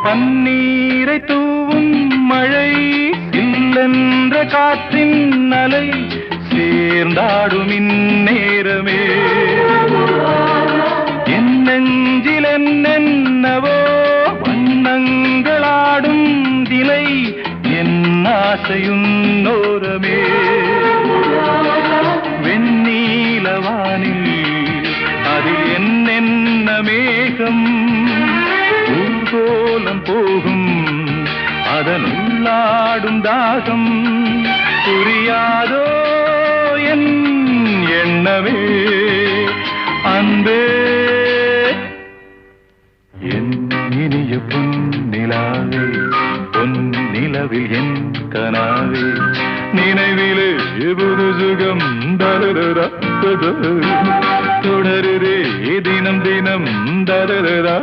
பன்னீரை தூவும் மழை இல்லென்ற காற்றின் அலை சேர்ந்தாடும் இந்நேரமே என் நெஞ்சில் என்னென்னவோ வண்ணங்களாடும் திலை என் ஆசையுன்னோரமே வெண்ணீலவானில் அதில் என்னென்ன மேகம் ஊர்கோலம் போகும் அதன் உள்ளாடும் தாகம் புரியாதோ என் எண்ணமே அன்பே என் இனிய பொன்னிலாவே பொன்னிலவில் என் கனாவே நினைவிலே புது சுகம் தருதா தொடருதே தினம் தினம் தருதா